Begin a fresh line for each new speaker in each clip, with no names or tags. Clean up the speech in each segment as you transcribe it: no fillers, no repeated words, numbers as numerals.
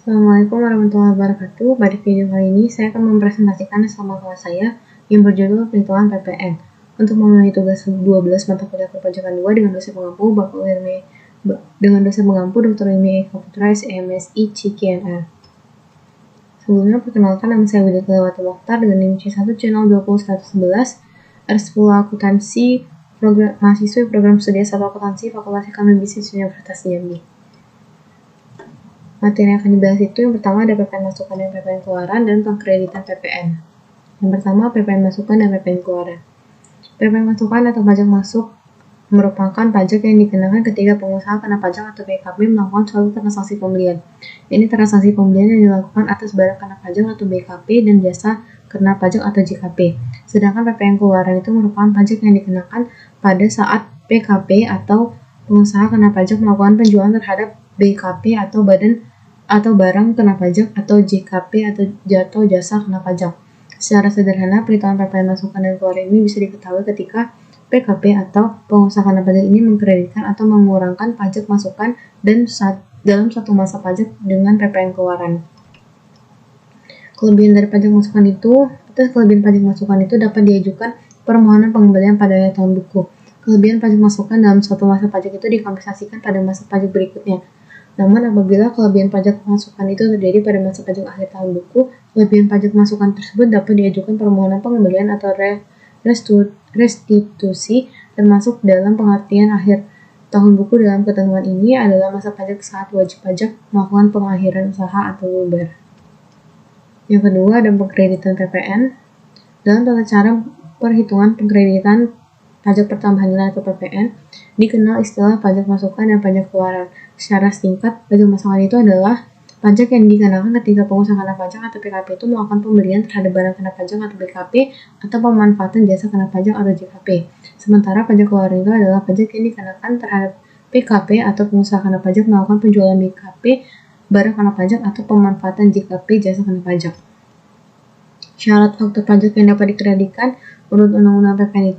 Assalamualaikum warahmatullahi wabarakatuh. Pada video kali ini, saya akan mempresentasikan sama kelas saya yang berjudul Perhitungan PPN. Untuk memenuhi tugas 12 mata kuliah perpajakan 2 dengan dosen pengampu Dr. Ilmi Eka Putra, SMSI CKNR. Sebelumnya, perkenalkan nama saya Widya Tilawati Mokhtar dengan NIM C1 channel 20111 R10 Akuntansi, mahasiswa program studi S1 Akuntansi Fakultas Ekonomi Bisnis Universitas Jambi. Materi yang akan dibahas itu yang pertama ada PPN masukan dan PPN keluaran dan pengkreditan PPN. Yang pertama PPN masukan dan PPN keluaran. PPN masukan atau pajak masuk merupakan pajak yang dikenakan ketika pengusaha kena pajak atau BKP melakukan suatu transaksi pembelian. Ini transaksi pembelian yang dilakukan atas barang kena pajak atau BKP dan jasa kena pajak atau JKP. Sedangkan PPN keluaran itu merupakan pajak yang dikenakan pada saat BKP atau pengusaha kena pajak melakukan penjualan terhadap BKP atau barang kena pajak atau JKP atau jasa kena pajak. Secara sederhana, perhitungan PPN masukan dan keluaran ini bisa diketahui ketika PKP atau pengusaha kena pajak ini mengkreditkan atau mengurangkan pajak masukan dan dalam satu masa pajak dengan PPN keluaran. Kelebihan pajak masukan itu dapat diajukan permohonan pengembalian pada tahun buku. Kelebihan pajak masukan dalam suatu masa pajak itu dikompensasikan pada masa pajak berikutnya. Namun apabila kelebihan pajak masukan itu terjadi pada masa pajak akhir tahun buku, kelebihan pajak masukan tersebut dapat diajukan permohonan pengembalian atau restitusi termasuk dalam pengertian akhir tahun buku. Dalam ketentuan ini adalah masa pajak saat wajib pajak melakukan pengakhiran usaha atau bubar. Yang kedua ada pengkreditan PPN. Dalam tata cara perhitungan pengkreditan pajak pertambahan nilai atau PPN, dikenal istilah pajak masukan dan pajak keluaran. Secara singkat, pajak masukan itu adalah pajak yang dikenakan ketika pengusaha kena pajak atau PKP itu melakukan pembelian terhadap barang kena pajak atau BKP atau pemanfaatan jasa kena pajak atau JKP. Sementara pajak keluaran itu adalah pajak yang dikenakan terhadap PKP atau pengusaha kena pajak melakukan penjualan BKP, barang kena pajak atau pemanfaatan JKP jasa kena pajak. Syarat faktor pajak yang dapat dikreditkan menurut Undang-Undang PPN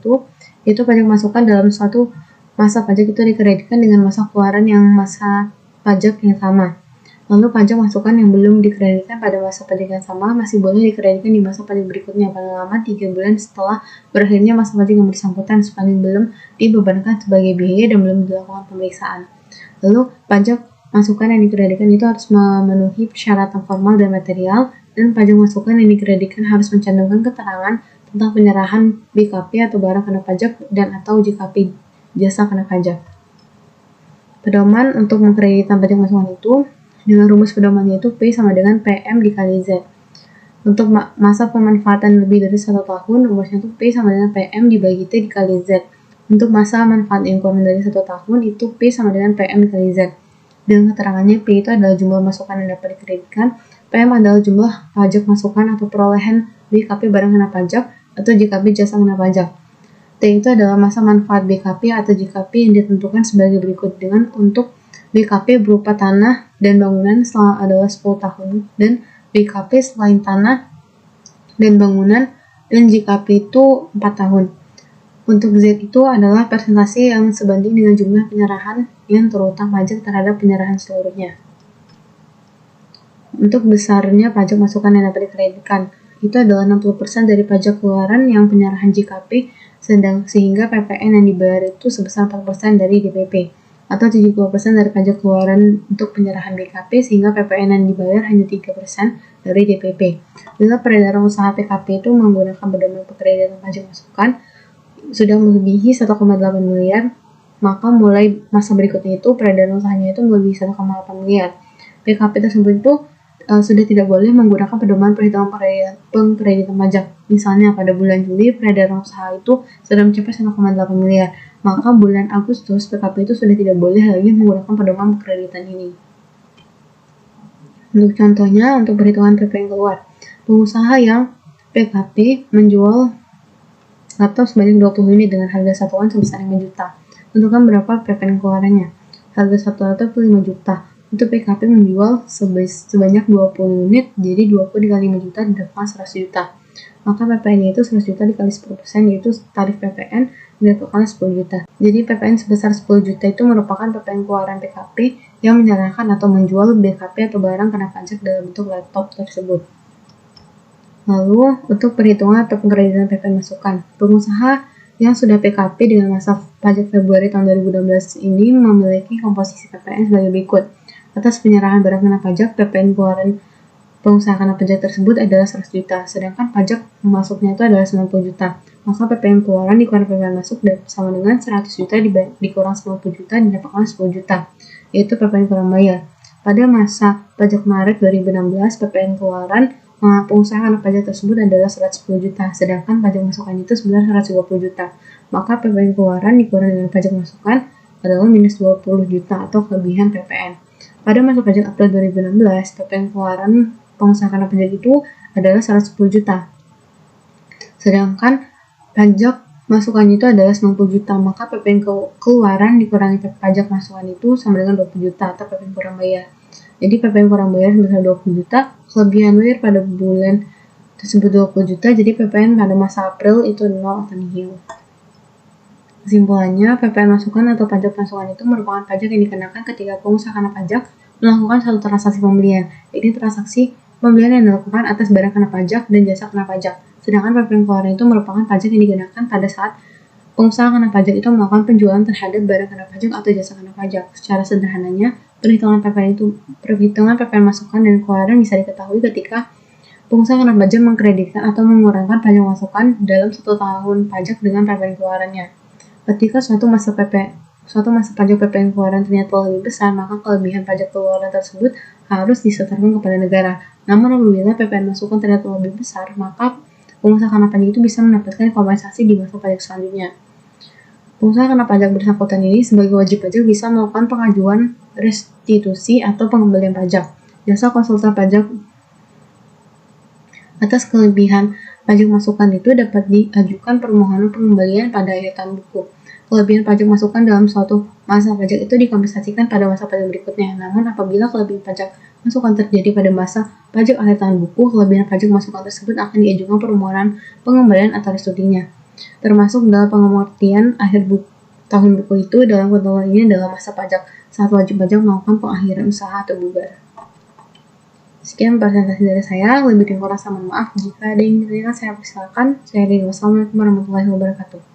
itu pajak masukan dalam suatu masa pajak itu dikreditkan dengan masa keluaran yang masa pajak yang sama. Lalu pajak masukan yang belum dikreditkan pada masa pajak yang sama masih boleh dikreditkan di masa pajak berikutnya paling lama 3 bulan setelah berakhirnya masa pajak yang bersangkutan sepanjang belum dibebankan sebagai biaya dan belum dilakukan pemeriksaan. Lalu pajak masukan yang dikreditkan itu harus memenuhi persyaratan formal dan material, dan pajak masukan yang dikreditkan harus mencantumkan keterangan tentang penyerahan BKP atau barang kena pajak dan atau JKP jasa kena pajak. Pedoman untuk mengkreditan pajak masukan itu dengan rumus pedomannya itu P sama dengan PM dikali Z. Untuk masa pemanfaatan lebih dari 1 tahun, rumusnya itu P sama dengan PM dibagi T dikali Z. Untuk masa manfaat yang kurang dari 1 tahun, itu P sama dengan PM dikali Z. Dengan keterangannya, P itu adalah jumlah masukan yang dapat dikreditkan, PM adalah jumlah pajak masukan atau perolehan BKP barang kena pajak atau JKP jasa kena pajak. T itu adalah masa manfaat BKP atau JKP yang ditentukan sebagai berikut dengan untuk BKP berupa tanah dan bangunan adalah 10 tahun dan BKP selain tanah dan bangunan dan JKP itu 4 tahun. Untuk Z itu adalah persentase yang sebanding dengan jumlah penyerahan yang terutang pajak terhadap penyerahan seluruhnya. Untuk besarnya pajak masukan yang dapat dikreditkan, itu adalah 60% dari pajak keluaran yang penyerahan JKP, sehingga PPN yang dibayar itu sebesar 4% dari DPP, atau 70% dari pajak keluaran untuk penyerahan BKP, sehingga PPN yang dibayar hanya 3% dari DPP. Bila peredaran usaha PKP itu menggunakan pedoman pengkreditan pajak masukan sudah melebihi 1,8 miliar, maka mulai masa berikutnya itu peredaran usahanya itu melebihi 1,8 miliar. PKP tersebut itu sudah tidak boleh menggunakan pedoman perhitungan pengkreditan pajak. Misalnya pada bulan Juli peredaran usaha itu sudah mencapai 1,8 miliar, maka bulan Agustus PKP itu sudah tidak boleh lagi menggunakan pedoman pengkreditan ini. Untuk contohnya, untuk perhitungan PPN keluar, pengusaha yang PKP menjual laptop sebanyak 20 unit dengan harga satuan sebesar 5 juta. Tentukan berapa PPN keluarannya. Harga satu laptop 5 juta. Untuk PKP menjual sebanyak 20 unit, jadi 20 dikali 5 juta didapatkan 100 juta. Maka PPN-nya itu 100 juta dikali 10%, yaitu tarif PPN didapatkan 10 juta. Jadi PPN sebesar 10 juta itu merupakan PPN keluaran PKP yang menyarankan atau menjual BKP atau barang kena pajak dalam bentuk laptop tersebut. Lalu, untuk perhitungan atau pengkreditan PPN masukan, pengusaha yang sudah PKP dengan masa pajak Februari tahun 2016 ini memiliki komposisi PPN sebagai berikut. Atas penyerahan barang kena pajak, PPN keluaran pengusaha kena pajak tersebut adalah 100 juta, sedangkan pajak masuknya itu adalah 90 juta. Maka PPN keluaran dikurangi PPN masuk sama dengan 100 juta dikurang 90 juta didapatkan 10 juta, yaitu PPN kurang bayar. Pada masa pajak Maret 2016, PPN keluaran pengusaha kena pajak tersebut adalah 110 juta, sedangkan pajak masukan itu sebenarnya 120 juta. Maka PPN keluaran dikurangi dengan pajak masukan adalah minus 20 juta atau kelebihan PPN. Pada masa pajak April 2016, PPN keluaran pengusaha kena pajak itu adalah 110 juta. Sedangkan pajak masukannya itu adalah 90 juta, maka PPN keluaran dikurangi pajak masukan itu sama dengan 20 juta atau PPN kurang bayar. Jadi PPN kurang bayar sebesar 20 juta, kelebihan bayar pada bulan tersebut 20 juta, jadi PPN pada masa April itu 0 atau nihil. Kesimpulannya, PPN masukan atau pajak masukan itu merupakan pajak yang dikenakan ketika pengusaha kena pajak melakukan satu transaksi pembelian. Ini transaksi pembelian yang dilakukan atas barang kena pajak dan jasa kena pajak. Sedangkan PPN keluaran itu merupakan pajak yang dikenakan pada saat pengusaha kena pajak itu melakukan penjualan terhadap barang kena pajak atau jasa kena pajak. Secara sederhananya, perhitungan PPN masukan dan keluaran bisa diketahui ketika pengusaha kena pajak mengkreditkan atau mengurangkan pajak masukan dalam 1 tahun pajak dengan PPN keluarannya. Ketika suatu masa pajak PPN keluaran ternyata lebih besar, maka kelebihan pajak keluaran tersebut harus disetorkan kepada negara. Namun apabila PPN masukan ternyata lebih besar, maka pengusaha kena pajak itu bisa mendapatkan kompensasi di masa pajak selanjutnya. Pengusaha kena pajak bersangkutan ini sebagai wajib pajak bisa melakukan pengajuan restitusi atau pengembalian pajak. Jasa konsultan pajak atas kelebihan pajak masukan itu dapat diajukan permohonan pengembalian pada akhir tahun buku. Kelebihan pajak masukan dalam suatu masa pajak itu dikompensasikan pada masa pajak berikutnya. Namun apabila kelebihan pajak masukan terjadi pada masa pajak akhir tahun buku, kelebihan pajak masukan tersebut akan diajukan permohonan pengembalian atau restitusinya. Termasuk dalam pengertian akhir tahun buku itu dalam ketentuan ini adalah masa pajak saat wajib pajak melakukan pengakhiran usaha atau bubar. Sekian presentasi dari saya, lebih kurang mohon maaf jika ada yang ditanyakan saya persilakan. Saya Rini, wassalamualaikum warahmatullahi wabarakatuh.